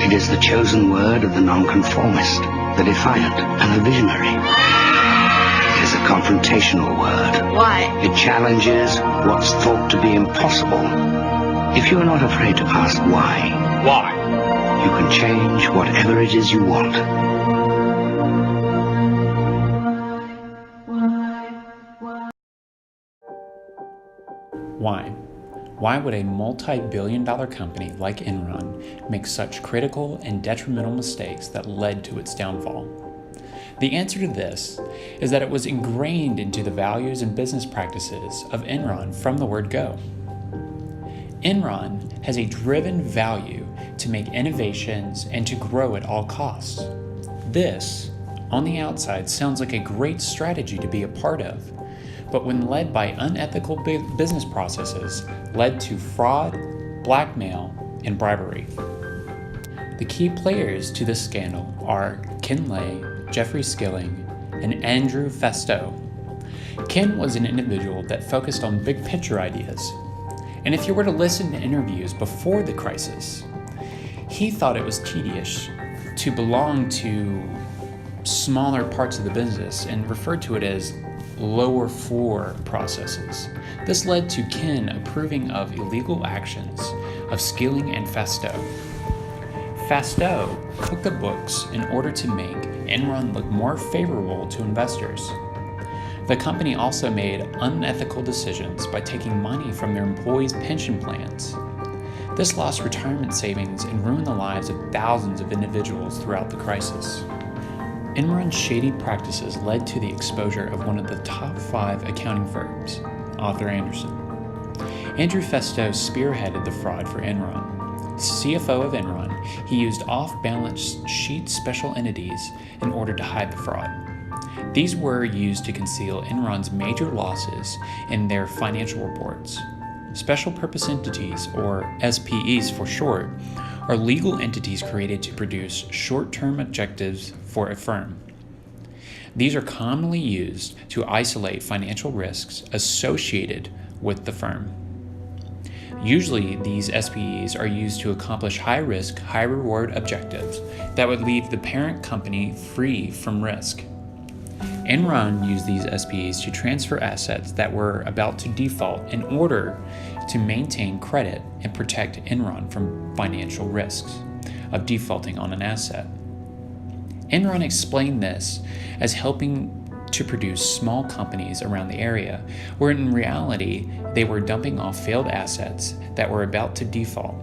It is the chosen word of the nonconformist, the defiant, and the visionary. It is a confrontational word. Why? It challenges what's thought to be impossible. If you are not afraid to ask why, you can change whatever it is you want. Why? Why would a multi-billion-dollar company like Enron make such critical and detrimental mistakes that led to its downfall? The answer to this is that it was ingrained into the values and business practices of Enron from the word go. Enron has a driven value to make innovations and to grow at all costs. This, on the outside, sounds like a great strategy to be a part of, but when led by unethical business processes, led to fraud, blackmail, and bribery. The key players to this scandal are Ken Lay, Jeffrey Skilling, and Andrew Fastow. Ken was an individual that focused on big picture ideas, and if you were to listen to interviews before the crisis, he thought it was tedious to belong to smaller parts of the business and referred to it as lower floor processes. This led to Ken approving of illegal actions of Skilling and Fastow. Fastow cooked the books in order to make Enron look more favorable to investors. The company also made unethical decisions by taking money from their employees' pension plans. This lost retirement savings and ruined the lives of thousands of individuals throughout the crisis. Enron's shady practices led to the exposure of one of the top 5 accounting firms, Arthur Andersen. Andrew Fastow spearheaded the fraud for Enron. CFO of Enron, he used off-balance sheet special entities in order to hide the fraud. These were used to conceal Enron's major losses in their financial reports. Special purpose entities, or SPEs for short, are legal entities created to produce short-term objectives for a firm. These are commonly used to isolate financial risks associated with the firm. Usually, these SPEs are used to accomplish high-risk, high-reward objectives that would leave the parent company free from risk. Enron used these SPEs to transfer assets that were about to default in order to maintain credit and protect Enron from financial risks of defaulting on an asset. Enron explained this as helping to produce small companies around the area, where in reality they were dumping off failed assets that were about to default.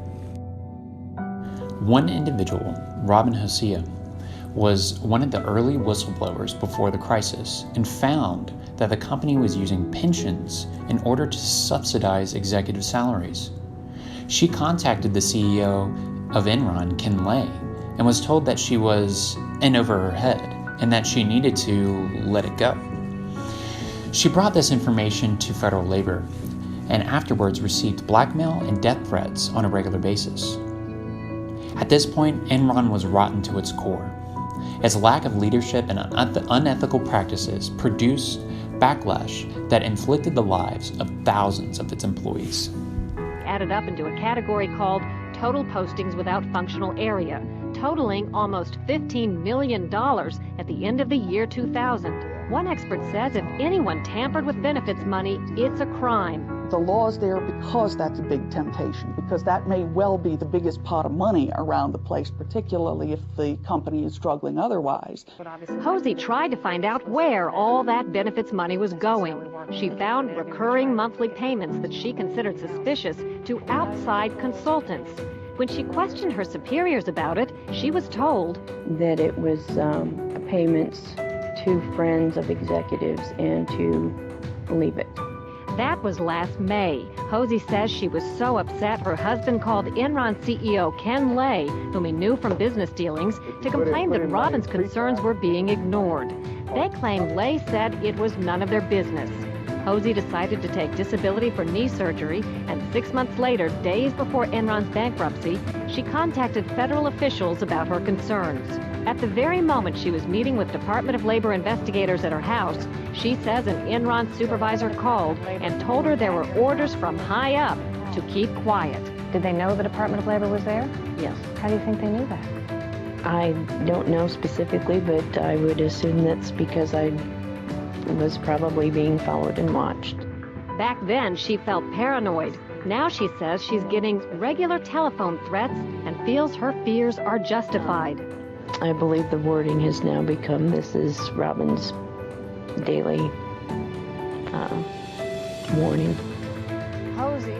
One individual, Robin Hosea, was one of the early whistleblowers before the crisis and found that the company was using pensions in order to subsidize executive salaries. She contacted the CEO of Enron, Ken Lay, and was told that she was in over her head and that she needed to let it go. She brought this information to federal labor and afterwards received blackmail and death threats on a regular basis. At this point, Enron was rotten to its core. Its lack of leadership and unethical practices produced backlash that inflicted the lives of thousands of its employees. Added up into a category called total postings without functional area, totaling almost $15 million at the end of the year 2000. One expert says if anyone tampered with benefits money, it's a crime. The law's there because that's a big temptation, because that may well be the biggest pot of money around the place, particularly if the company is struggling otherwise. Hosea tried to find out where all that benefits money was going. She found recurring monthly payments that she considered suspicious to outside consultants. When she questioned her superiors about it, she was told that it was payments to friends of executives and to leave it. That was last May. Hosea says she was so upset her husband called Enron CEO Ken Lay, whom he knew from business dealings, to complain that Robin's concerns were being ignored. They claim Lay said it was none of their business. Hosea decided to take disability for knee surgery, and 6 months later, days before Enron's bankruptcy, she contacted federal officials about her concerns. At the very moment she was meeting with Department of Labor investigators at her house, she says an Enron supervisor called and told her there were orders from high up to keep quiet. Did they know the Department of Labor was there? Yes. How do you think they knew that? I don't know specifically, but I would assume that's because I was probably being followed and watched. Back then, she felt paranoid. Now she says she's getting regular telephone threats and feels her fears are justified. I believe the wording has now become, this is Robin's daily warning. Hosey.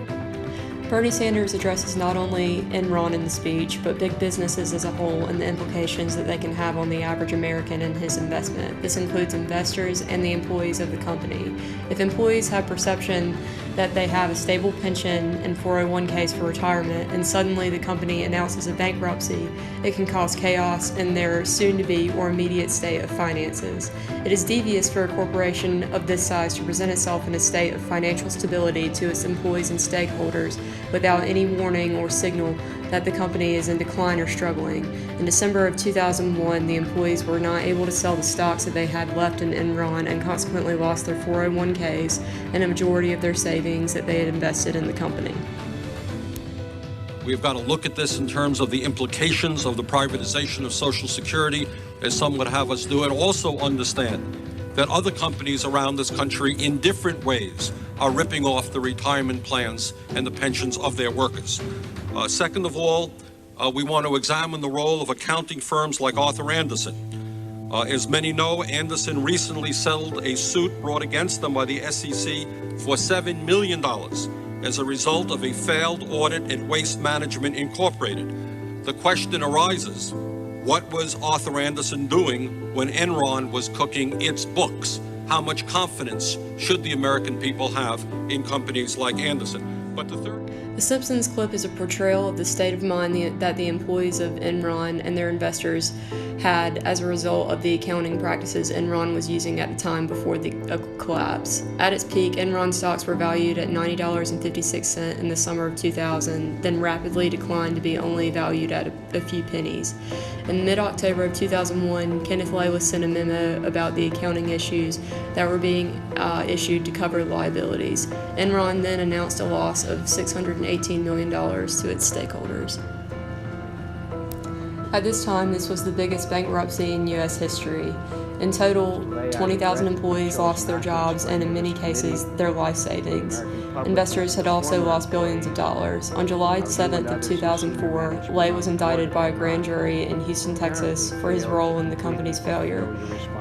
Bernie Sanders addresses not only Enron in the speech, but big businesses as a whole and the implications that they can have on the average American and his investment. This includes investors and the employees of the company. If employees have perception that they have a stable pension and 401ks for retirement, and suddenly the company announces a bankruptcy, it can cause chaos in their soon-to-be or immediate state of finances. It is devious for a corporation of this size to present itself in a state of financial stability to its employees and stakeholders without any warning or signal that the company is in decline or struggling. In December of 2001, the employees were not able to sell the stocks that they had left in Enron and consequently lost their 401ks and a majority of their savings that they had invested in the company. We've got to look at this in terms of the implications of the privatization of Social Security, as some would have us do, and also understand that other companies around this country in different ways are ripping off the retirement plans and the pensions of their workers. Second of all, we want to examine the role of accounting firms like Arthur Andersen. As many know, Andersen recently settled a suit brought against them by the SEC for $7 million as a result of a failed audit at Waste Management Incorporated. The question arises, what was Arthur Andersen doing when Enron was cooking its books? How much confidence should the American people have in companies like Andersen? But The Simpsons clip is a portrayal of the state of mind that the employees of Enron and their investors had as a result of the accounting practices Enron was using at the time before the collapse. At its peak, Enron stocks were valued at $90.56 in the summer of 2000, then rapidly declined to be only valued at a few pennies. In mid-October of 2001, Kenneth Lay was sent a memo about the accounting issues that were being issued to cover liabilities. Enron then announced a loss of $618 million to its stakeholders. At this time, this was the biggest bankruptcy in U.S. history. In total, 20,000 employees lost their jobs and, in many cases, their life savings. Investors had also lost billions of dollars. On July 7th of 2004, Lay was indicted by a grand jury in Houston, Texas, for his role in the company's failure.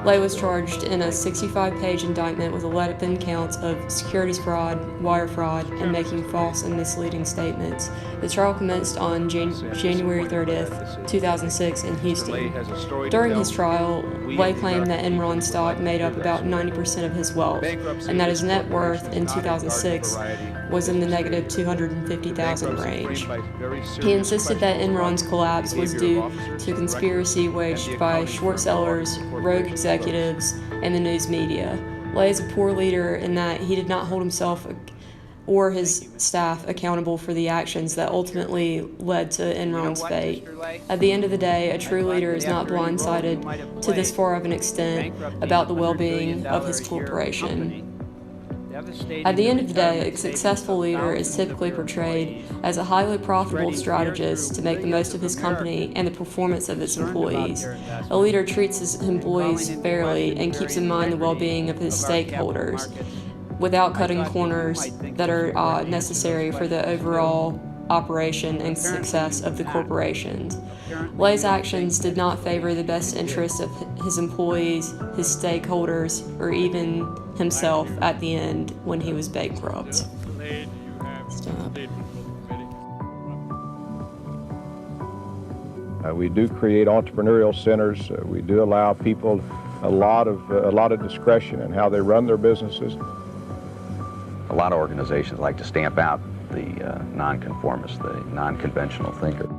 Lay was charged in a 65-page indictment with 11 counts of securities fraud, wire fraud, and making false and misleading statements. The trial commenced on January 30th, 2006 in Houston. During his trial, Lay claimed that Enron stock made up about 90% of his wealth, and that his net worth in 2006 was in the negative $250,000 range. He insisted that Enron's collapse was due to conspiracy waged by short sellers, rogue executives, and the news media. Lay is a poor leader in that he did not hold himself or his staff accountable for the actions that ultimately led to Enron's fate. At the end of the day, a true leader is not blindsided to this far of an extent about the well-being of his corporation. At the end of the day, a successful leader is typically portrayed as a highly profitable strategist to make the most of his company and the performance of its employees. A leader treats his employees fairly and keeps in mind the well-being of his stakeholders, without cutting corners that are necessary for the overall operation and success of the corporations. Lay's actions did not favor the best interests of his employees, his stakeholders, or even himself at the end when he was bankrupt. Stop. We do create entrepreneurial centers. We do allow people a lot of discretion in how they run their businesses. A lot of organizations like to stamp out the nonconformist, the non-conventional thinker.